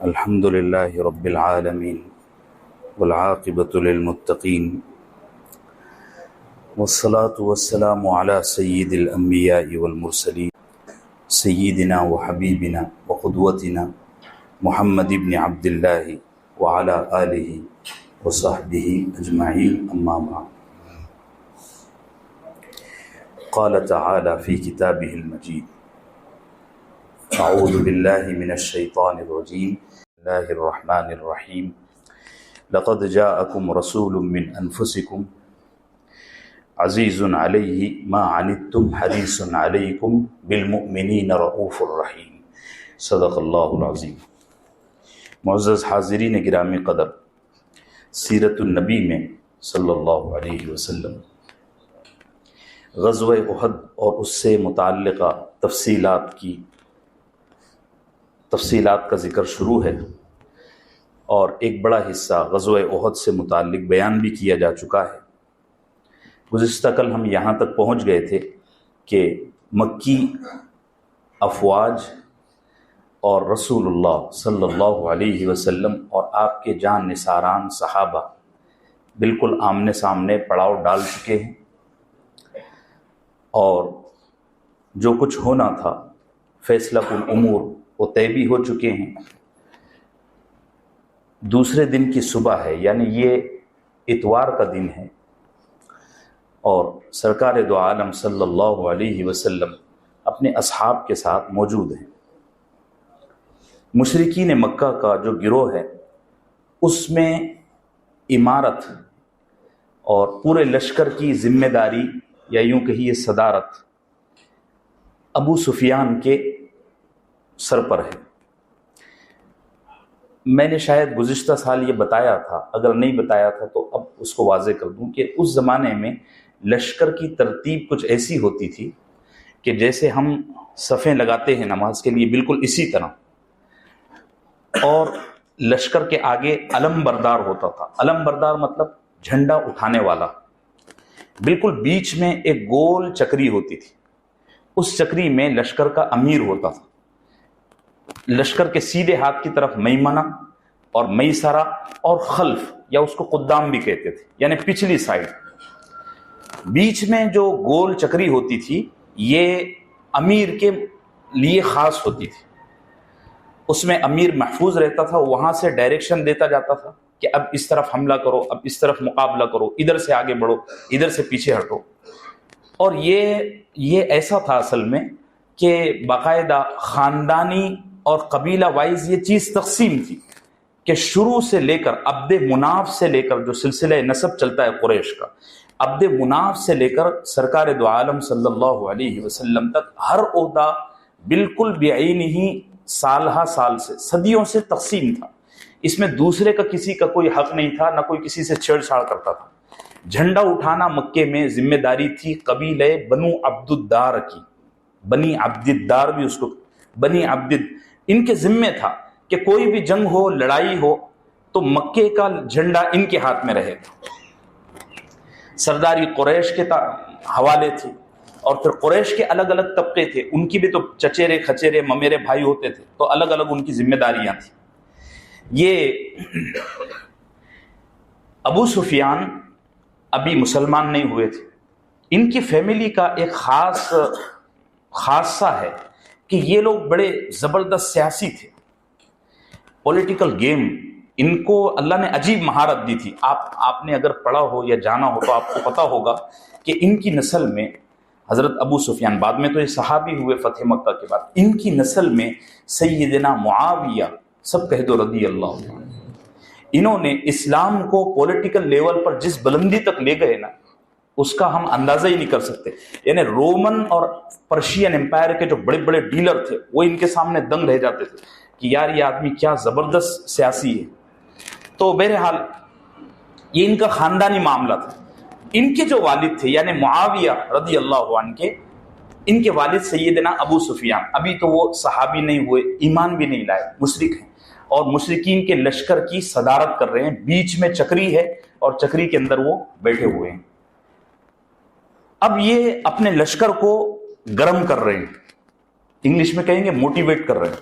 الحمد لله رب العالمين والعاقبة للمتقين والصلاة والسلام على سيد الأنبياء والمرسلين سيدنا وحبيبنا وقدوتنا محمد بن عبد الله وعلى آله وصحبه أجمعين أما بعد. قال تعالى في كتابه المجيد: أعوذ بالله من الشيطان الرجيم. بسم الله الرحمن الرحيم. لقد جاءكم رسول من أنفسكم عزيز عليه ما عنتم حريص عليكم بالمؤمنين رؤوف رحيم. صدق اللہ العظیم. معزز حاضرین گرامی قدر، سیرت النبی میں صلی اللہ علیہ وسلم غزوہ احد اور اس سے متعلقہ تفصیلات کا ذکر شروع ہے، اور ایک بڑا حصہ غزوہ احد سے متعلق بیان بھی کیا جا چکا ہے. گزشتہ کل ہم یہاں تک پہنچ گئے تھے کہ مکی افواج اور رسول اللہ صلی اللہ علیہ وسلم اور آپ کے جان نثاران صحابہ بالکل آمنے سامنے پڑاؤ ڈال چکے ہیں، اور جو کچھ ہونا تھا فیصلہ کن امور وہ طے بھی ہو چکے ہیں. دوسرے دن کی صبح ہے، یعنی یہ اتوار کا دن ہے، اور سرکار دو عالم صلی اللہ علیہ وسلم اپنے اصحاب کے ساتھ موجود ہیں. مشرکین مکہ کا جو گروہ ہے اس میں امارت اور پورے لشکر کی ذمہ داری یا یوں کہیے صدارت ابو سفیان کے سر پر ہے. میں نے شاید گزشتہ سال یہ بتایا تھا، اگر نہیں بتایا تھا تو اب اس کو واضح کر دوں کہ اس زمانے میں لشکر کی ترتیب کچھ ایسی ہوتی تھی کہ جیسے ہم صفیں لگاتے ہیں نماز کے لیے، بالکل اسی طرح. اور لشکر کے آگے علم بردار ہوتا تھا. علم بردار مطلب جھنڈا اٹھانے والا. بالکل بیچ میں ایک گول چکری ہوتی تھی، اس چکری میں لشکر کا امیر ہوتا تھا. لشکر کے سیدھے ہاتھ کی طرف میمنہ اور میسرہ اور خلف، یا اس کو قدام بھی کہتے تھے، یعنی پچھلی سائڈ. بیچ میں جو گول چکری ہوتی تھی یہ امیر کے لیے خاص ہوتی تھی. اس میں امیر محفوظ رہتا تھا، وہاں سے ڈائریکشن دیتا جاتا تھا کہ اب اس طرف حملہ کرو، اب اس طرف مقابلہ کرو، ادھر سے آگے بڑھو، ادھر سے پیچھے ہٹو. اور یہ ایسا تھا اصل میں کہ باقاعدہ خاندانی اور قبیلہ وائز یہ چیز تقسیم تھی کہ شروع سے لے کر عبد مناف سے لے کر، جو سلسلہ نسب چلتا ہے قریش کا، عبد مناف سے لے کر سرکار دو عالم صلی اللہ علیہ وسلم تک ہر عہدہ بالکل بعینہ سالہ سال سے صدیوں سے تقسیم تھا. اس میں دوسرے کا کسی کا کوئی حق نہیں تھا، نہ کوئی کسی سے چھیڑ چھاڑ کرتا تھا. جھنڈا اٹھانا مکے میں ذمہ داری تھی قبیلہ بنو عبد الدار کی. بنی عبد الدار بھی اس کو، بنی عبد، ان کے ذمہ تھا کہ کوئی بھی جنگ ہو، لڑائی ہو تو مکے کا جھنڈا ان کے ہاتھ میں رہے. سرداری قریش کے حوالے تھی، اور پھر قریش کے الگ الگ طبقے تھے، ان کی بھی تو چچیرے کھچیرے ممیرے بھائی ہوتے تھے، تو الگ الگ ان کی ذمہ داریاں تھیں. یہ ابو سفیان ابھی مسلمان نہیں ہوئے تھے. ان کی فیملی کا ایک خاصہ ہے کہ یہ لوگ بڑے زبردست سیاسی تھے. پولیٹیکل گیم ان کو اللہ نے عجیب مہارت دی تھی. آپ نے اگر پڑھا ہو یا جانا ہو تو آپ کو پتا ہوگا کہ ان کی نسل میں حضرت ابو سفیان، بعد میں تو یہ صحابی ہوئے فتح مکہ کے بعد، ان کی نسل میں سیدنا معاویہ، سب کہہ دو رضی اللہ عنہ، انہوں نے اسلام کو پولیٹیکل لیول پر جس بلندی تک لے گئے نا، اس کا ہم اندازہ ہی نہیں کر سکتے. یعنی رومن اور پرشین امپائر کے جو بڑے بڑے ڈیلر تھے وہ ان کے سامنے دنگ رہ جاتے تھے کہ یار یہ آدمی کیا زبردست سیاسی ہے. تو بہرحال یہ ان کا خاندانی معاملہ تھا. ان کے جو والد تھے یعنی معاویہ رضی اللہ عنہ کے، ان کے والد سیدنا ابو سفیان، ابھی تو وہ صحابی نہیں ہوئے، ایمان بھی نہیں لائے، مشرک ہیں، اور مشرکین کے لشکر کی صدارت کر رہے ہیں. بیچ میں چکری ہے اور چکری کے اندر وہ بیٹھے ہوئے ہیں. اب یہ اپنے لشکر کو گرم کر رہے ہیں، انگلش میں کہیں گے موٹیویٹ کر رہے ہیں.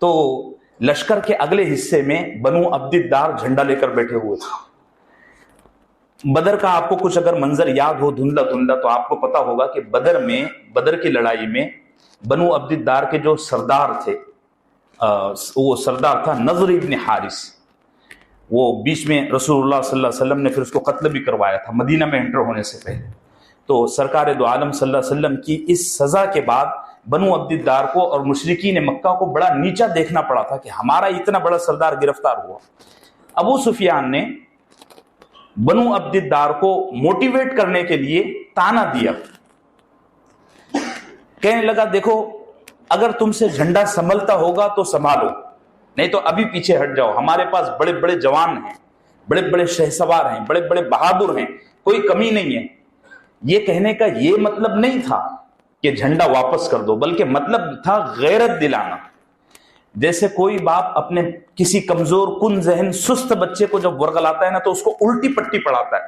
تو لشکر کے اگلے حصے میں بنو عبد الدار جھنڈا لے کر بیٹھے ہوئے تھے. بدر کا آپ کو کچھ اگر منظر یاد ہو دھندلا دھندلا تو آپ کو پتا ہوگا کہ بدر کی لڑائی میں بنو عبد الدار کے جو سردار تھے، وہ سردار تھا نضر ابن حارث. وہ بیچ میں رسول اللہ صلی اللہ علیہ وسلم نے پھر اس کو قتل بھی کروایا تھا مدینہ میں انٹر ہونے سے پہلے. تو سرکار دو عالم صلی اللہ علیہ وسلم کی اس سزا کے بعد بنو عبد الدار کو اور مشرکین مکہ کو بڑا نیچا دیکھنا پڑا تھا کہ ہمارا اتنا بڑا سردار گرفتار ہوا. ابو سفیان نے بنو عبد الدار کو موٹیویٹ کرنے کے لیے تانا دیا، کہنے لگا دیکھو اگر تم سے جھنڈا سنبھلتا ہوگا تو سنبھالو، نہیں تو ابھی پیچھے ہٹ جاؤ. ہمارے پاس بڑے بڑے جوان ہیں، بڑے بڑے شہسوار ہیں، بڑے بڑے بہادر ہیں، کوئی کمی نہیں ہے. یہ کہنے کا یہ مطلب نہیں تھا کہ جھنڈا واپس کر دو، بلکہ مطلب تھا غیرت دلانا. جیسے کوئی باپ اپنے کسی کمزور کن ذہن سست بچے کو جب ورغلاتا ہے نا تو اس کو الٹی پٹی پڑھاتا ہے،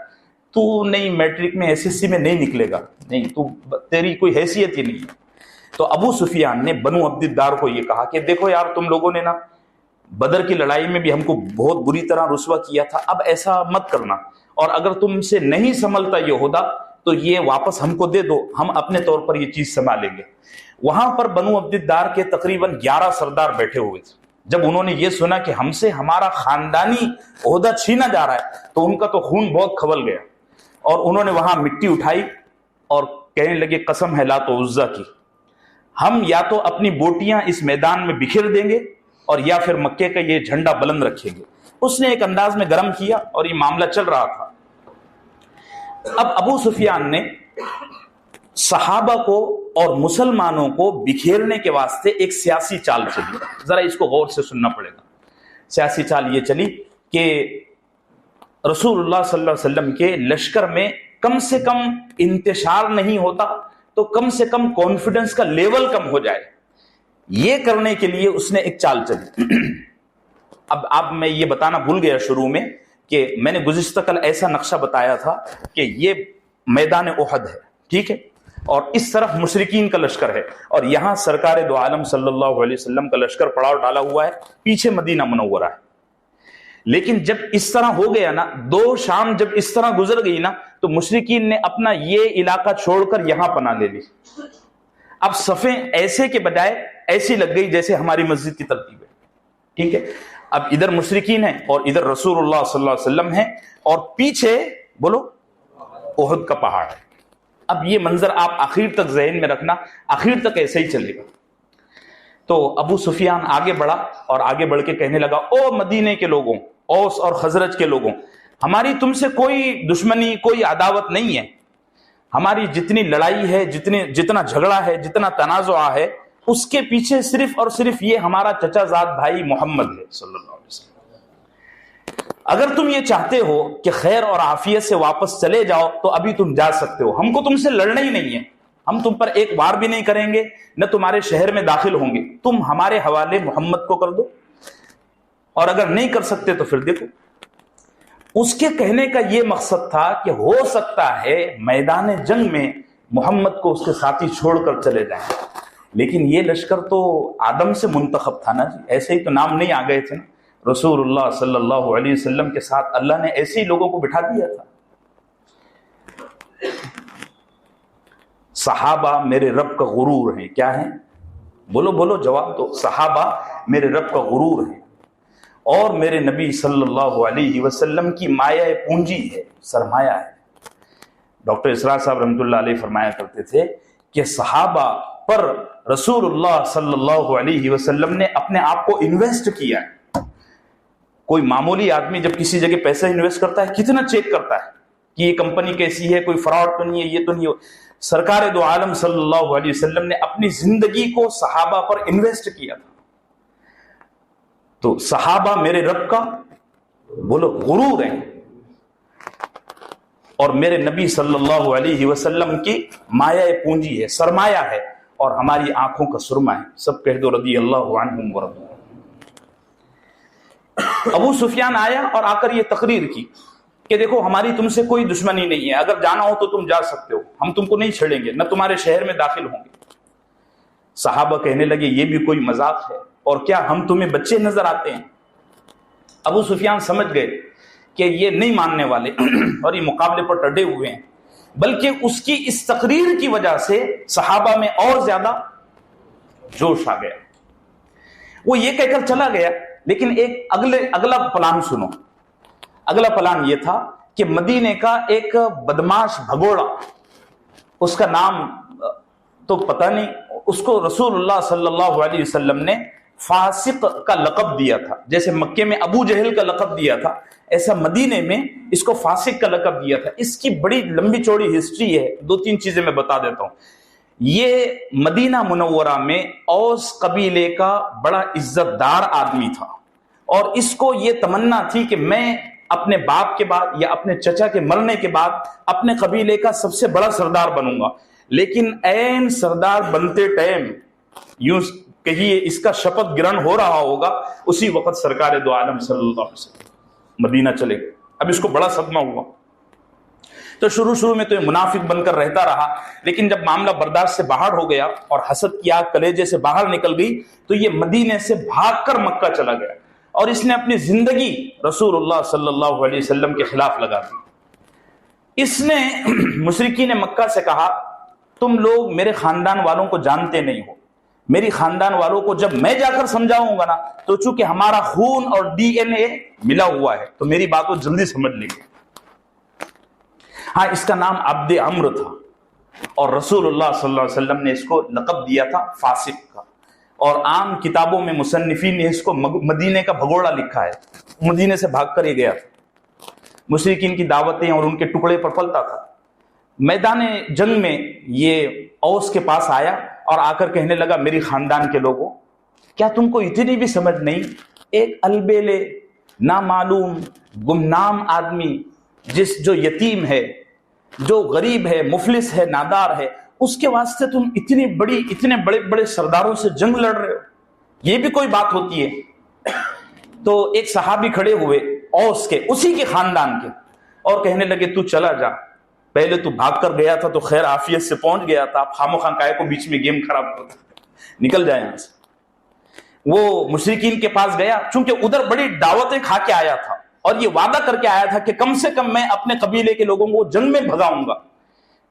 تو نہیں میٹرک میں ایس ایس سی میں نہیں نکلے گا، نہیں تو تیری کوئی حیثیت ہی نہیں ہے. تو ابو سفیان نے بنو عبد الدار کو یہ کہا کہ دیکھو یار تم لوگوں نے نا بدر کی لڑائی میں بھی ہم کو بہت بری طرح رسوا کیا تھا، اب ایسا مت کرنا، اور اگر تم سے نہیں سنبھلتا یہ عہدہ تو یہ واپس ہم کو دے دو، ہم اپنے طور پر یہ چیز سنبھالیں گے. وہاں پر بنو عبد الدار کے تقریباً 11 سردار بیٹھے ہوئے تھے. جب انہوں نے یہ سنا کہ ہم سے ہمارا خاندانی عہدہ چھینا جا رہا ہے تو ان کا تو خون بہت کھول گیا، اور انہوں نے وہاں مٹی اٹھائی اور کہنے لگے قسم ہے لات و عزا کی، ہم یا تو اپنی بوٹیاں اس میدان میں بکھیر دیں گے اور یا پھر مکے کا یہ جھنڈا بلند رکھیں گے. اس نے ایک انداز میں گرم کیا اور یہ معاملہ چل رہا تھا. اب ابو سفیان نے صحابہ کو اور مسلمانوں کو بکھیرنے کے واسطے ایک سیاسی چال چلی. ذرا اس کو غور سے سننا پڑے گا. سیاسی چال یہ چلی کہ رسول اللہ صلی اللہ علیہ وسلم کے لشکر میں کم سے کم انتشار نہیں ہوتا تو کم سے کم کانفیڈنس کا لیول کم ہو جائے. یہ کرنے کے لیے اس نے ایک چال چلی. اب میں یہ بتانا بھول گیا شروع میں کہ میں نے گزشتہ کل ایسا نقشہ بتایا تھا کہ یہ میدان احد ہے، ٹھیک ہے، اور اس طرف مشرکین کا لشکر ہے، اور یہاں سرکار دو عالم صلی اللہ علیہ وسلم کا لشکر پڑاؤ ڈالا ہوا ہے، پیچھے مدینہ منورہ ہے. لیکن جب اس طرح ہو گیا نا، 2 شام جب اس طرح گزر گئی نا تو مشرکین نے اپنا یہ علاقہ چھوڑ کر یہاں پناہ لے لی. اب صفیں ایسے کے بجائے ایسی لگ گئی جیسے ہماری مسجد کی ترتیب ہے، ٹھیک ہے. اب ادھر مشرکین ہیں اور ادھر رسول اللہ صلی اللہ علیہ وسلم ہیں، اور پیچھے بولو احد کا پہاڑ ہے. اب یہ منظر آپ آخر تک ذہن میں رکھنا، آخر تک ایسے ہی چلے گا. تو ابو سفیان آگے بڑھا اور آگے بڑھ کے کہنے لگا او مدینے کے لوگوں، اوس اور خزرج کے لوگوں، ہماری تم سے کوئی دشمنی کوئی عداوت نہیں ہے. ہماری جتنی لڑائی ہے، جتنا جھگڑا ہے، جتنا تنازع ہے، اس کے پیچھے صرف اور صرف یہ ہمارا چچا زاد بھائی محمد ہے صلی اللہ علیہ وسلم. اگر تم یہ چاہتے ہو کہ خیر اور عافیت سے واپس چلے جاؤ تو ابھی تم جا سکتے ہو، ہم کو تم سے لڑنا ہی نہیں ہے، ہم تم پر ایک وار بھی نہیں کریں گے، نہ تمہارے شہر میں داخل ہوں گے، تم ہمارے حوالے محمد کو کر دو، اور اگر نہیں کر سکتے تو پھر دیکھو. اس کے کہنے کا یہ مقصد تھا کہ ہو سکتا ہے میدان جنگ میں محمد کو اس کے ساتھی چھوڑ کر چلے جائیں، لیکن یہ لشکر تو آدم سے منتخب تھا نا جی، ایسے ہی تو نام نہیں آ گئے تھے نا. رسول اللہ صلی اللہ علیہ وسلم کے ساتھ اللہ نے ایسے ہی لوگوں کو بٹھا دیا تھا. صحابہ میرے رب کا غرور ہیں. کیا ہیں؟ بولو بولو جواب دو. صحابہ میرے رب کا غرور ہیں اور میرے نبی صلی اللہ علیہ وسلم کی مایہ پونجی ہے، سرمایہ ہے. ڈاکٹر اسرار صاحب رحمۃ اللہ علیہ فرمایا کرتے تھے کہ صحابہ پر رسول اللہ صلی اللہ علیہ وسلم نے اپنے آپ کو انویسٹ کیا ہے. کوئی معمولی آدمی جب کسی جگہ پیسہ انویسٹ کرتا ہے کتنا چیک کرتا ہے کہ یہ کمپنی کیسی ہے، کوئی فراڈ تو نہیں ہے، یہ تو نہیں ہو. سرکار دو عالم صلی اللہ علیہ وسلم نے اپنی زندگی کو صحابہ پر انویسٹ کیا تھا. تو صحابہ میرے رب کا بولو غرور ہیں اور میرے نبی صلی اللہ علیہ وسلم کی مایہ پونجی ہے، سرمایہ ہے، اور ہماری آنکھوں کا سرما ہے. سب کہہ دو رضی اللہ عنہم ورضوا. ابو سفیان آیا اور آ کر یہ تقریر کی کہ دیکھو ہماری تم سے کوئی دشمنی نہیں ہے، اگر جانا ہو تو تم جا سکتے ہو، ہم تم کو نہیں چھیڑیں گے، نہ تمہارے شہر میں داخل ہوں گے. صحابہ کہنے لگے یہ بھی کوئی مذاق ہے، اور کیا ہم تمہیں بچے نظر آتے ہیں؟ ابو سفیان سمجھ گئے کہ یہ نہیں ماننے والے اور یہ مقابلے پر ٹڈے ہوئے ہیں، بلکہ اس کی اس تقریر کی وجہ سے صحابہ میں اور زیادہ جوش آ گیا۔ وہ یہ کہہ کر چلا گیا، لیکن ایک اگلا پلان سنو۔ اگلا پلان یہ تھا کہ مدینے کا ایک بدماش بھگوڑا، اس کا نام تو پتہ نہیں، اس کو رسول اللہ صلی اللہ علیہ وسلم نے فاسق کا لقب دیا تھا۔ جیسے مکے میں ابو جہل کا لقب دیا تھا، ایسا مدینے میں اس کو فاسق کا لقب دیا تھا۔ اس کی بڑی لمبی چوڑی ہسٹری ہے، 2-3 چیزیں میں بتا دیتا ہوں۔ یہ مدینہ منورہ میں اوس قبیلے کا بڑا عزت دار آدمی تھا، اور اس کو یہ تمنا تھی کہ میں اپنے باپ کے بعد یا اپنے چچا کے مرنے کے بعد اپنے قبیلے کا سب سے بڑا سردار بنوں گا۔ لیکن عین سردار بنتے ٹائم یوں کہیے اس کا شپت گرہن ہو رہا ہوگا، اسی وقت سرکار دو عالم صلی اللہ علیہ وسلم مدینہ چلے گئے۔ اب اس کو بڑا صدمہ ہوا، تو شروع میں تو یہ منافق بن کر رہتا رہا، لیکن جب معاملہ برداشت سے باہر ہو گیا اور حسد کی آگ کلیجے سے باہر نکل گئی، تو یہ مدینے سے بھاگ کر مکہ چلا گیا، اور اس نے اپنی زندگی رسول اللہ صلی اللہ علیہ وسلم کے خلاف لگا دی۔ اس نے مشرکین مکہ سے کہا، تم لوگ میرے خاندان والوں کو جانتے نہیں ہو، میری خاندان والوں کو جب میں جا کر سمجھاؤں گا نا، تو چونکہ ہمارا خون اور ڈی این اے ملا ہوا ہے تو میری بات کو جلدی سمجھ لیں گے۔ ہاں، اس کا نام عبد عمرو تھا، اور رسول اللہ صلی اللہ علیہ وسلم نے اس کو لقب دیا تھا فاسق کا، اور عام کتابوں میں مصنفین نے اس کو مدینے کا بھگوڑا لکھا ہے۔ مدینے سے بھاگ کر یہ گیا تھا، مشرکین کی دعوتیں اور ان کے ٹکڑے پر پلتا تھا۔ میدان جنگ میں یہ اوس کے پاس آیا اور آ کر کہنے لگا، میری خاندان کے لوگوں، کیا تم کو اتنی بھی سمجھ نہیں؟ ایک البیلے نامعلوم گمنام آدمی جو یتیم ہے، جو غریب ہے، مفلس ہے، نادار ہے، اس کے واسطے تم اتنے بڑے بڑے سرداروں سے جنگ لڑ رہے ہو؟ یہ بھی کوئی بات ہوتی ہے؟ تو ایک صحابی کھڑے ہوئے اوس کے، اسی کے خاندان کے، اور کہنے لگے، تو چلا جا، پہلے تو بھاگ کر گیا تھا تو خیر عافیت سے پہنچ گیا تھا، خامخواہ کائے کو بیچ میں گیم خراب کرتا، نکل جائے یہاں سے۔ وہ مشرکین کے پاس گیا، چونکہ ادھر بڑی دعوتیں کھا کے آیا تھا اور یہ وعدہ کر کے آیا تھا کہ کم سے کم میں اپنے قبیلے کے لوگوں کو جنگ میں بھگاؤں گا،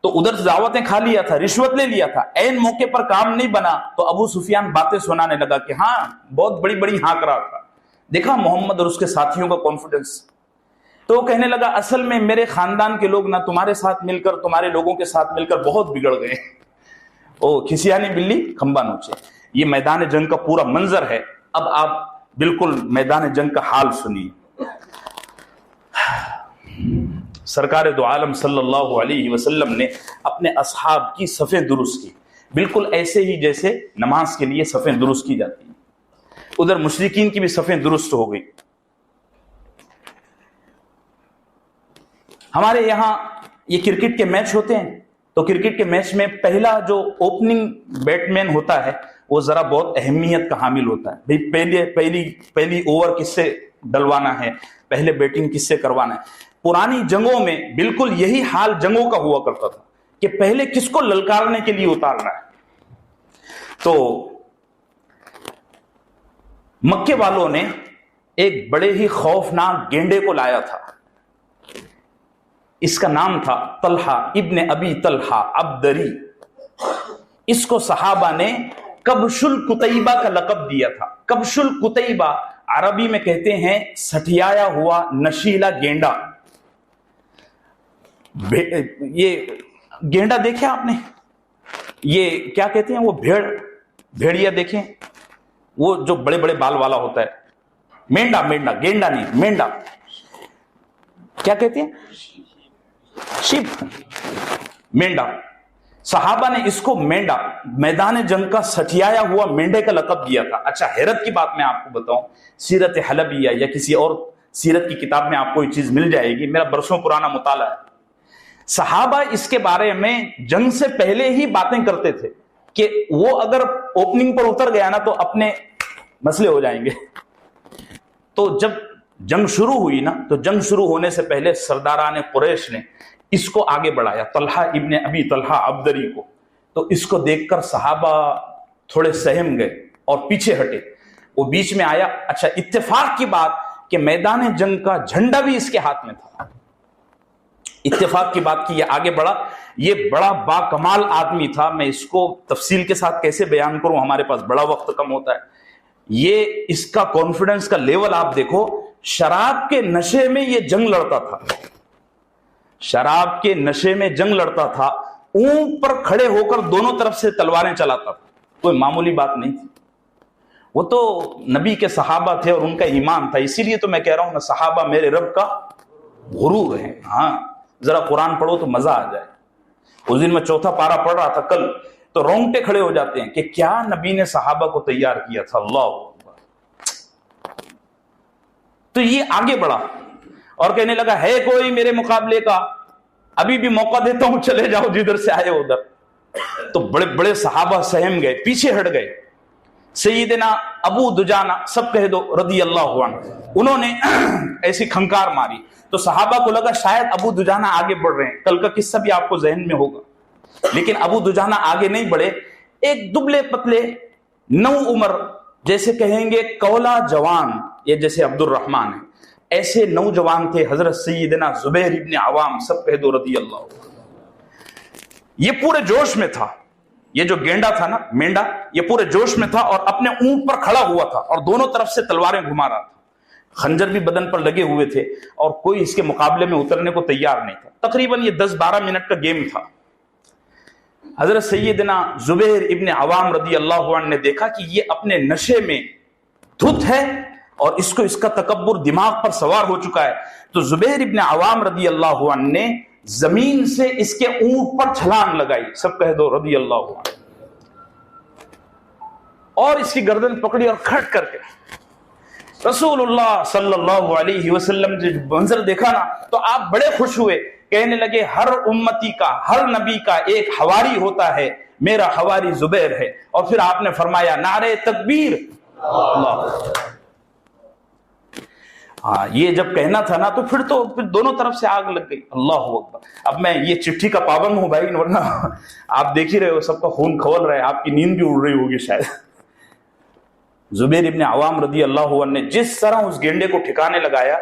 تو ادھر دعوتیں کھا لیا تھا، رشوت لے لیا تھا، عین موقع پر کام نہیں بنا تو ابو سفیان باتیں سنانے لگا کہ ہاں بہت بڑی بڑی ہانک رہا تھا، دیکھا محمد اور اس کے ساتھیوں کا کانفیڈنس۔ تو وہ کہنے لگا، اصل میں میرے خاندان کے لوگ نہ تمہارے ساتھ مل کر، تمہارے لوگوں کے ساتھ مل کر بہت بگڑ گئے۔ او کھسیانی بلی کھمبا نوچے۔ یہ میدان جنگ کا پورا منظر ہے۔ اب آپ بالکل میدان جنگ کا حال سنیے۔ سرکار دو عالم صلی اللہ علیہ وسلم نے اپنے اصحاب کی صفیں درست کی، بالکل ایسے ہی جیسے نماز کے لیے صفیں درست کی جاتی ہیں۔ ادھر مشرکین کی بھی صفیں درست ہو گئی۔ ہمارے یہاں یہ کرکٹ کے میچ ہوتے ہیں، تو کرکٹ کے میچ میں پہلا جو اوپننگ بیٹمین ہوتا ہے وہ ذرا بہت اہمیت کا حامل ہوتا ہے۔ پہلی اوور کس سے ڈلوانا ہے، پہلے بیٹنگ کس سے کروانا ہے۔ پرانی جنگوں میں بالکل یہی حال جنگوں کا ہوا کرتا تھا کہ پہلے کس کو للکارنے کے لیے اتارنا ہے۔ تو مکے والوں نے ایک بڑے ہی خوفناک گینڈے کو لایا تھا، اس کا نام تھا طلحہ ابن ابی طلحہ عبدری۔ اس کو صحابہ نے کبش القتیبہ کا لقب دیا تھا۔ کبش القتیبہ عربی میں کہتے ہیں سٹھیایا ہوا نشیلا گینڈا۔ یہ گینڈا دیکھیں آپ نے، یہ کیا کہتے ہیں، وہ بھیڑیا دیکھیں، وہ جو بڑے بڑے بال والا ہوتا ہے، مینڈا گینڈا نہیں، مینڈا کیا کہتے ہیں، شیپ، مینڈا۔ صحابہ نے اس کو مینڈا، میدان جنگ کا سٹھیایا ہوا مینڈے کا لقب دیا تھا۔ اچھا، حیرت کی بات میں آپ کو بتاؤں، سیرت حلبیہ یا کسی اور سیرت کی کتاب میں آپ کو یہ چیز مل جائے گی، میرا برسوں پرانا مطالعہ ہے۔ صحابہ اس کے بارے میں جنگ سے پہلے ہی باتیں کرتے تھے کہ وہ اگر اوپننگ پر اتر گیا نا تو اپنے مسئلے ہو جائیں گے۔ تو جب جنگ شروع ہوئی نا، تو جنگ شروع ہونے سے پہلے سرداران قریش نے اس کو آگے بڑھایا، طلحہ ابن ابی طلحہ عبدری کو۔ تو اس کو دیکھ کر صحابہ تھوڑے سہم گئے اور پیچھے ہٹے۔ وہ بیچ میں آیا. اچھا اتفاق کی بات کہ میدان جنگ کا جھنڈا بھی اس کے ہاتھ میں تھا. اتفاق کی بات کی یہ آگے بڑھا. یہ بڑا با کمال آدمی تھا. میں اس کو تفصیل کے ساتھ کیسے بیان کروں, ہمارے پاس بڑا وقت کم ہوتا ہے. یہ اس کا کانفیڈنس کا لیول آپ دیکھو. شراب کے نشے میں یہ جنگ لڑتا تھا, شراب کے نشے میں جنگ لڑتا تھا. اونٹ پر کھڑے ہو کر دونوں طرف سے تلواریں چلاتا تھا. کوئی معمولی بات نہیں تھی. وہ تو نبی کے صحابہ تھے اور ان کا ایمان تھا. اسی لیے تو میں کہہ رہا ہوں نا, صحابہ میرے رب کا غرور ہے. ہاں ذرا قرآن پڑھو تو مزہ آ جائے. اس دن میں چوتھا پارا پڑھ رہا تھا کل, تو رونگٹے کھڑے ہو جاتے ہیں کہ کیا نبی نے صحابہ کو تیار کیا تھا. اللہ اکبر. تو یہ آگے بڑھا اور کہنے لگا ہے کوئی میرے مقابلے کا, ابھی بھی موقع دیتا ہوں, چلے جاؤ جدھر سے آئے ادھر. تو بڑے بڑے صحابہ سہم گئے, پیچھے ہٹ گئے. سیدنا ابو دجانہ, سب کہہ دو رضی اللہ عنہ, انہوں نے ایسی کھنکار ماری. تو صحابہ کو لگا شاید ابو دجانہ آگے بڑھ رہے ہیں. کل کا قصہ بھی آپ کو ذہن میں ہوگا. لیکن ابو دجانہ آگے نہیں بڑھے. ایک دبلے پتلے نو عمر, جیسے کہیں گے کولا جوان, یہ جیسے عبد الرحمن ہے, ایسے نوجوان تھے حضرت سیدنا زبیر ابن عوام, سب کہہ دو رضی اللہ عنہ. یہ پورے جوش میں تھا. یہ جو گینڈا تھا نا, مینڈا, یہ پورے جوش میں تھا اور اپنے اونٹ پر کھڑا ہوا تھا اور دونوں طرف سے تلواریں گھما رہا تھا. خنجر بھی بدن پر لگے ہوئے تھے اور کوئی اس کے مقابلے میں اترنے کو تیار نہیں تھا. تقریباً یہ 10-12 منٹ کا گیم تھا. حضرت سیدنا زبیر ابن عوام رضی اللہ عنہ نے دیکھا کہ یہ اپنے نشے میں دھت ہے اور اس کو اس کا تکبر دماغ پر سوار ہو چکا ہے. تو زبیر ابن عوام رضی اللہ عنہ نے زمین سے اس کے اونٹ پر چھلانگ لگائی, سب کہہ دو رضی اللہ عنہ, اور اس کی گردن پکڑی اور کھٹ کر کے رسول اللہ صلی اللہ علیہ وسلم جو منظر دیکھا نا, تو آپ بڑے خوش ہوئے. کہنے لگے ہر امتی کا, ہر نبی کا ایک حواری ہوتا ہے, میرا حواری زبیر ہے. اور پھر آپ نے فرمایا نعرہ تکبیر. اللہ. ہاں یہ جب کہنا تھا نا, تو پھر دونوں طرف سے آگ لگ گئی. اللہ اکبر. اب میں یہ چٹھی کا پابند ہوں بھائی, ورنہ آپ دیکھ ہی رہے ہو سب کا خون کھول رہا ہے, آپ کی نیند بھی اڑ رہی ہوگی شاید. زبیر ابن عوام رضی اللہ عنہ نے جس طرح اس گینڈے کو ٹھکانے لگایا,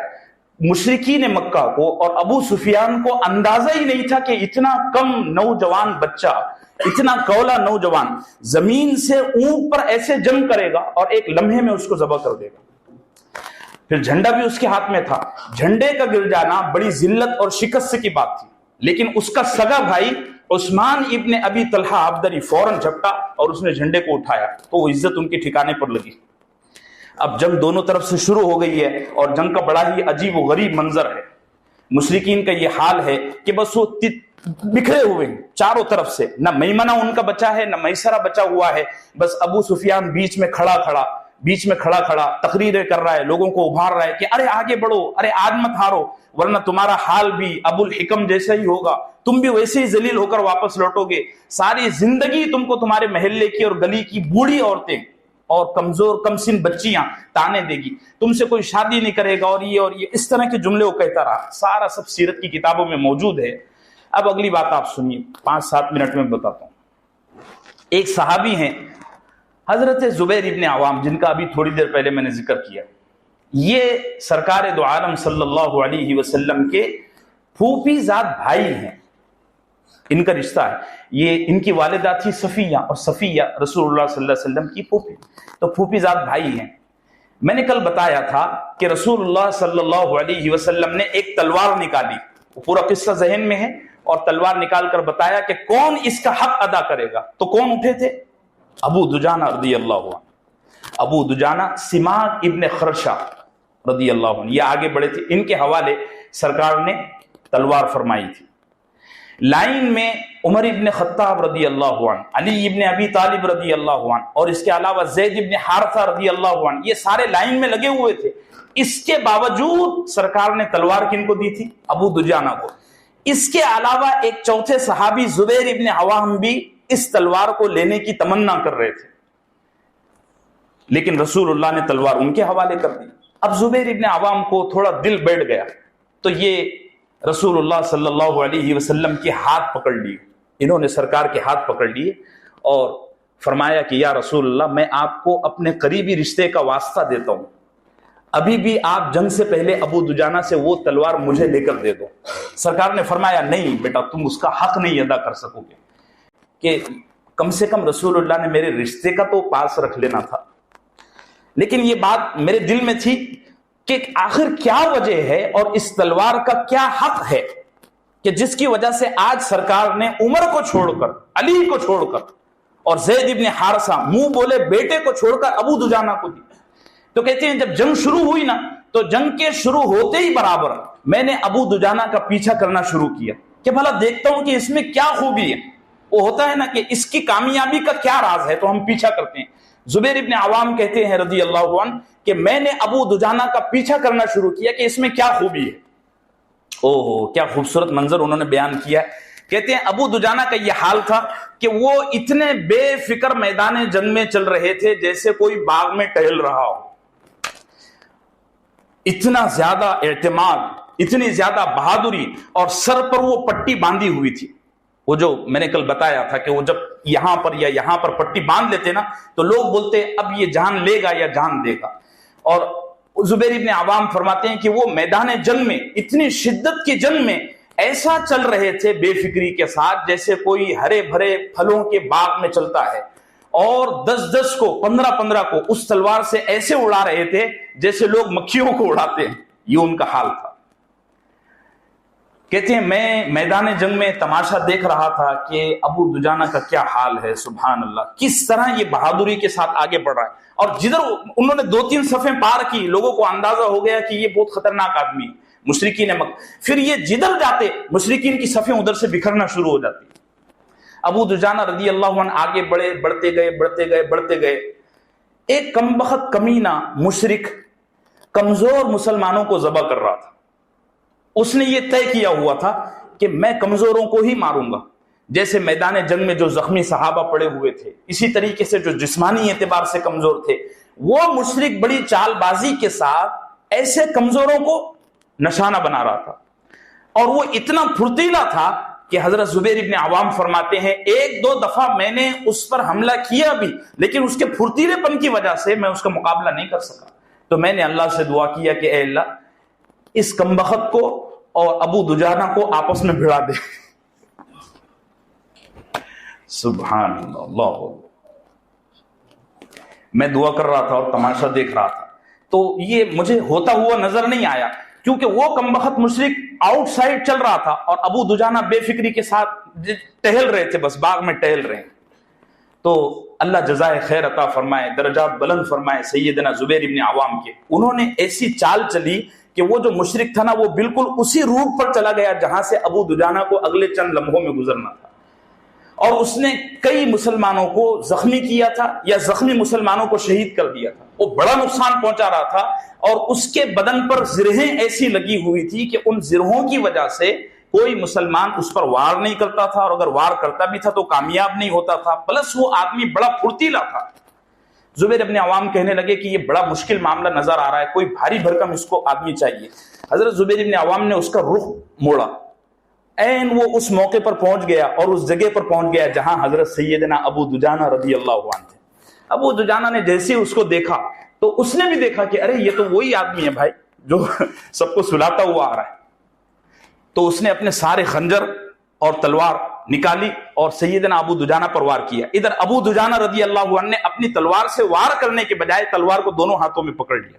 مشرکین مکہ کو اور ابو سفیان کو اندازہ ہی نہیں تھا کہ اتنا کم نوجوان بچہ, اتنا کولا نوجوان زمین سے اونٹ پر ایسے جنگ کرے گا اور ایک لمحے میں اس کو ذبح کر دے گا. پھر جھنڈا بھی اس کے ہاتھ میں تھا. جھنڈے کا گر جانا بڑی ذلت اور شکست کی بات تھی, لیکن اس کا سگا بھائی عثمان ابن ابی طلحہ عبدری فوراً جھپٹا اور اس نے جھنڈے کو اٹھایا, تو وہ عزت ان کے ٹھکانے پر لگی. اب جنگ دونوں طرف سے شروع ہو گئی ہے اور جنگ کا بڑا ہی عجیب و غریب منظر ہے. مشرکین کا یہ حال ہے کہ بس وہ بکھرے ہوئے ہیں چاروں طرف سے, نہ میمنہ ان کا بچا ہے, نہ میسرہ بچا ہوا ہے. بس ابو سفیان بیچ میں کھڑا تقریریں کر رہا ہے, لوگوں کو ابھار رہا ہے کہ ارے آگے بڑھو, ارے آج مت ہارو, ورنہ تمہارا حال بھی ابو الحکم جیسا ہی ہوگا, تم بھی ویسے ہی ذلیل ہو کر واپس لوٹو گے. ساری زندگی تم کو تمہارے محلے کی اور گلی کی بوڑھی عورتیں اور کمزور کم سن بچیاں تانے دے گی, تم سے کوئی شادی نہیں کرے گا, اور یہ اس طرح کے جملے وہ کہتا رہا. سارا سب سیرت کی کتابوں میں موجود ہے. اب اگلی بات آپ سنیے, 5-7 منٹ میں بتاتا ہوں. ایک صحابی ہیں حضرت زبیر ابن عوام, جن کا ابھی تھوڑی دیر پہلے میں نے ذکر کیا. یہ سرکار دو عالم صلی اللہ علیہ وسلم کے پھوپھی ذات بھائی ہیں. ان کا رشتہ ہے. یہ ان کی والدہ تھی صفیہ, اور صفیہ رسول اللہ صلی اللہ علیہ وسلم کی پھوپھی, تو پھوپھی ذات بھائی ہیں. میں نے کل بتایا تھا کہ رسول اللہ صلی اللہ علیہ وسلم نے ایک تلوار نکالی, وہ پورا قصہ ذہن میں ہے, اور تلوار نکال کر بتایا کہ کون اس کا حق ادا کرے گا. تو کون اٹھے تھے؟ ابو دجانہ رضی اللہ عنہ. ابو دجانہ سماک ابن خرشہ رضی اللہ عنہ, یہ آگے بڑھے تھے. ان کے حوالے سرکار نے تلوار فرمائی تھی. لائن میں عمر ابن خطاب رضی اللہ عنہ, علی ابن ابی طالب رضی اللہ عنہ, اور اس کے علاوہ زید ابن حارثہ رضی اللہ عنہ, یہ سارے لائن میں لگے ہوئے تھے. اس کے باوجود سرکار نے تلوار کن کو دی تھی؟ ابو دجانہ کو. اس کے علاوہ ایک چوتھے صحابی زبیر ابن عوام بھی اس تلوار کو لینے کی تمنا کر رہے تھے, لیکن رسول اللہ نے تلوار ان کے حوالے کر دی. اب زبیر ابن عوام کو تھوڑا دل بیٹھ گیا, تو یہ رسول اللہ صلی اللہ علیہ وسلم کے ہاتھ پکڑ لیے. انہوں نے سرکار کے ہاتھ پکڑ لیے اور فرمایا کہ یا رسول اللہ میں آپ کو اپنے قریبی رشتے کا واسطہ دیتا ہوں، ابھی بھی آپ جنگ سے پہلے ابو دجانہ سے وہ تلوار مجھے لے کر دے دو۔ سرکار نے فرمایا نہیں بیٹا، تم اس کا حق نہیں ادا کر سکو گے، کہ کم سے کم رسول اللہ نے میرے رشتے کا تو پاس رکھ لینا تھا۔ لیکن یہ بات میرے دل میں تھی کہ آخر کیا وجہ ہے اور اس تلوار کا کیا حق ہے کہ جس کی وجہ سے آج سرکار نے عمر کو چھوڑ کر، علی کو چھوڑ کر اور زید ابن حارثہ منہ بولے بیٹے کو چھوڑ کر ابو دجانہ کو دی۔ تو کہتے ہیں جب جنگ شروع ہوئی نا تو جنگ کے شروع ہوتے ہی برابر میں نے ابو دجانہ کا پیچھا کرنا شروع کیا کہ بھلا دیکھتا ہوں کہ اس میں کیا خوبی ہے۔ وہ ہوتا ہے نا کہ اس کی کامیابی کا کیا راز ہے، تو ہم پیچھا کرتے ہیں۔ زبیر ابن عوام کہتے ہیں رضی اللہ عنہ کہ میں نے ابو دجانہ کا پیچھا کرنا شروع کیا کہ اس میں کیا خوبی ہے۔ اوہ کیا خوبصورت منظر انہوں نے بیان کیا۔ کہتے ہیں ابو دجانہ کا یہ حال تھا کہ وہ اتنے بے فکر میدان جنگ میں چل رہے تھے جیسے کوئی باغ میں ٹہل رہا ہو۔ اتنا زیادہ اعتماد، اتنی زیادہ بہادری، اور سر پر وہ پٹی باندھی ہوئی تھی۔ وہ جو میں نے کل بتایا تھا کہ وہ جب یہاں پر یا یہاں پر پٹی باندھ لیتے نا تو لوگ بولتے اب یہ جان لے گا یا جان دے گا۔ اور زبیر ابن عوام فرماتے ہیں کہ وہ میدان جنگ میں، اتنی شدت کی جنگ میں ایسا چل رہے تھے بے فکری کے ساتھ جیسے کوئی ہرے بھرے پھلوں کے باغ میں چلتا ہے، اور 10 کو 15 کو اس تلوار سے ایسے اڑا رہے تھے جیسے لوگ مکھیوں کو اڑاتے ہیں۔ یہ ان کا حال تھا۔ کہتے ہیں میں میدان جنگ میں تماشا دیکھ رہا تھا کہ ابو دجانہ کا کیا حال ہے، سبحان اللہ، کس طرح یہ بہادری کے ساتھ آگے بڑھ رہا ہے۔ اور جدھر انہوں نے 2-3 صفیں پار کی، لوگوں کو اندازہ ہو گیا کہ یہ بہت خطرناک آدمی ہے، مشرکین پھر یہ جدھر جاتے مشرکین کی صفیں ادھر سے بکھرنا شروع ہو جاتی۔ ابو دجانہ رضی اللہ عنہ آگے بڑھتے گئے۔ ایک کمبخت کمینہ مشرک کمزور مسلمانوں کو ذبح کر رہا تھا۔ اس نے یہ طے کیا ہوا تھا کہ میں کمزوروں کو ہی ماروں گا، جیسے میدان جنگ میں جو زخمی صحابہ پڑے ہوئے تھے، اسی طریقے سے جو جسمانی اعتبار سے کمزور تھے، وہ مشرک بڑی چال بازی کے ساتھ ایسے کمزوروں کو نشانہ بنا رہا تھا۔ اور وہ اتنا پھرتیلا تھا کہ حضرت زبیر ابن عوام فرماتے ہیں 1-2 دفعہ میں نے اس پر حملہ کیا بھی، لیکن اس کے پھرتیلے پن کی وجہ سے میں اس کا مقابلہ نہیں کر سکا۔ تو میں نے اللہ سے دعا کیا کہ اے اللہ اس کمبخت کو اور ابو دجانہ کو آپس میں بھڑا دے۔ سبحان اللہ۔ میں دعا کر رہا تھا اور تماشا دیکھ رہا تھا، تو یہ مجھے ہوتا ہوا نظر نہیں آیا، کیونکہ وہ کمبخت مشرک آؤٹ سائڈ چل رہا تھا اور ابو دجانہ بے فکری کے ساتھ ٹہل رہے تھے، بس باغ میں ٹہل رہے ہیں۔ تو اللہ جزائے خیر عطا فرمائے، درجات بلند فرمائے سیدنا زبیر ابن عوام کے۔ انہوں نے ایسی چال چلی کہ وہ جو مشرک تھا نا وہ بالکل اسی روٹ پر چلا گیا جہاں سے ابو دجانہ کو اگلے چند لمحوں میں گزرنا تھا، اور اس نے کئی مسلمانوں کو زخمی کیا تھا یا زخمی مسلمانوں کو شہید کر دیا تھا۔ وہ بڑا نقصان پہنچا رہا تھا، اور اس کے بدن پر زرہیں ایسی لگی ہوئی تھی کہ ان زرہوں کی وجہ سے کوئی مسلمان اس پر وار نہیں کرتا تھا، اور اگر وار کرتا بھی تھا تو کامیاب نہیں ہوتا تھا۔ پلس وہ آدمی بڑا پھرتیلا تھا۔ زبیر ابن عوام کہنے لگے کہ یہ بڑا مشکل معاملہ نظر آ رہا ہے، کوئی بھاری بھرکم اس کو آدمی چاہیے۔ حضرت زبیر ابن عوام نے اس کا رخ موڑا، این وہ اس موقع پر پہنچ گیا اور اس جگہ پر پہنچ گیا جہاں حضرت سیدنا ابو دجانہ رضی اللہ عنہ تھے۔ ابو دجانہ نے جیسے اس کو دیکھا تو اس نے بھی دیکھا کہ ارے یہ تو وہی آدمی ہے بھائی جو سب کو سلاتا ہوا آ رہا ہے۔ تو اس نے اپنے سارے خنجر اور تلوار نکالی اور سیدنا ابو دجانہ پر وار کیا۔ ادھر ابو دجانہ رضی اللہ عنہ نے اپنی تلوار سے وار کرنے کے بجائے تلوار کو دونوں ہاتھوں میں پکڑ لیا،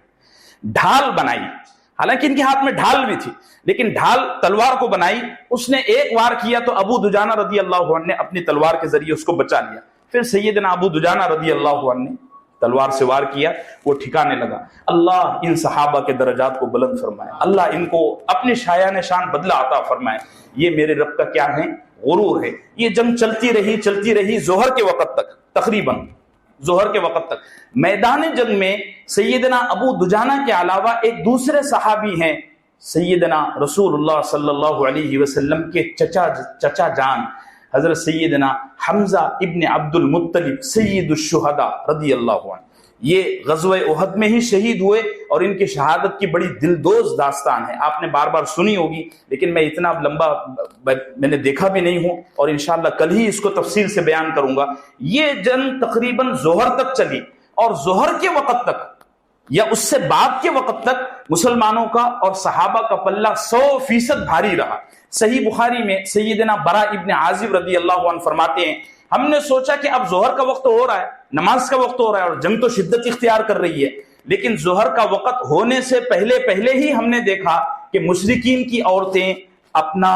ڈھال بنائی، حالانکہ ان کے ہاتھ میں ڈھال بھی تھی لیکن ڈھال تلوار کو بنائی۔ اس نے ایک وار کیا تو ابو دجانہ رضی اللہ عنہ نے اپنی تلوار کے ذریعے اس کو بچا لیا۔ پھر سیدنا ابو دجانہ رضی اللہ عنہ نے تلوار سے وار کیا، وہ ٹھکانے لگا۔ اللہ ان صحابہ کے درجات کو بلند فرمائے، اللہ ان کو اپنی شایان شان بدلہ عطا فرمائے۔ یہ میرے رب کا کیا ہے؟ غرور ہے۔ یہ جنگ چلتی رہی ظہر کے وقت تک، تقریباً ظہر کے وقت تک۔ میدان جنگ میں سیدنا ابو دجانہ کے علاوہ ایک دوسرے صحابی ہیں، سیدنا رسول اللہ صلی اللہ علیہ وسلم کے چچا جان حضرت سیدنا حمزہ ابن عبد المطلب سید الشہداء رضی اللہ عنہ۔ یہ غزوہ احد میں ہی شہید ہوئے اور ان کی شہادت کی بڑی دلدوز داستان ہے، آپ نے بار بار سنی ہوگی، لیکن میں اتنا لمبا میں نے دیکھا بھی نہیں ہوں اور انشاءاللہ کل ہی اس کو تفصیل سے بیان کروں گا۔ یہ جنگ تقریباً ظہر تک چلی اور ظہر کے وقت تک یا اس سے بعد کے وقت تک مسلمانوں کا اور صحابہ کا پلہ 100% بھاری رہا۔ صحیح بخاری میں سیدنا برا ابن عازب رضی اللہ عنہ فرماتے ہیں، ہم نے سوچا کہ اب ظہر کا وقت ہو رہا ہے، نماز کا وقت ہو رہا ہے اور جنگ تو شدت اختیار کر رہی ہے، لیکن ظہر کا وقت ہونے سے پہلے ہی ہم نے دیکھا کہ مشرکین کی عورتیں اپنا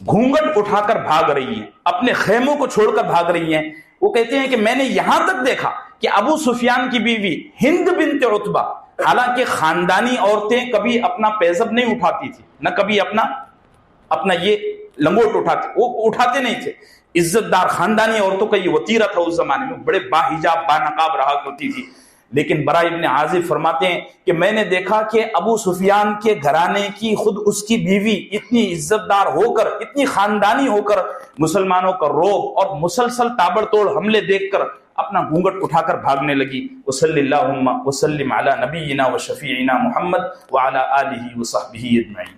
گھونگٹ اٹھا کر بھاگ رہی ہیں، اپنے خیموں کو چھوڑ کر بھاگ رہی ہیں۔ وہ کہتے ہیں کہ میں نے یہاں تک دیکھا کہ ابو سفیان کی بیوی ہند بنت عتبہ، حالانکہ خاندانی عورتیں کبھی اپنا پیزب نہیں اٹھاتی تھی، نہ کبھی اپنا یہ لنگوٹ اٹھاتے نہیں تھے، عزت دار خاندانی عورتوں کا یہ وتیرہ تھا اس زمانے میں، بڑے باحجاب بانقاب رہا کرتی تھی۔ لیکن برا ابن عازب فرماتے ہیں کہ میں نے دیکھا کہ ابو سفیان کے گھرانے کی خود اس کی بیوی اتنی عزت دار ہو کر، اتنی خاندانی ہو کر مسلمانوں کا روب اور مسلسل تابڑ توڑ حملے دیکھ کر اپنا گھونگٹ اٹھا کر بھاگنے لگی۔ وصلی اللہم وسلم علی نبینا و شفیعنا محمد وعلی آلہ وصحبہ اجمعین۔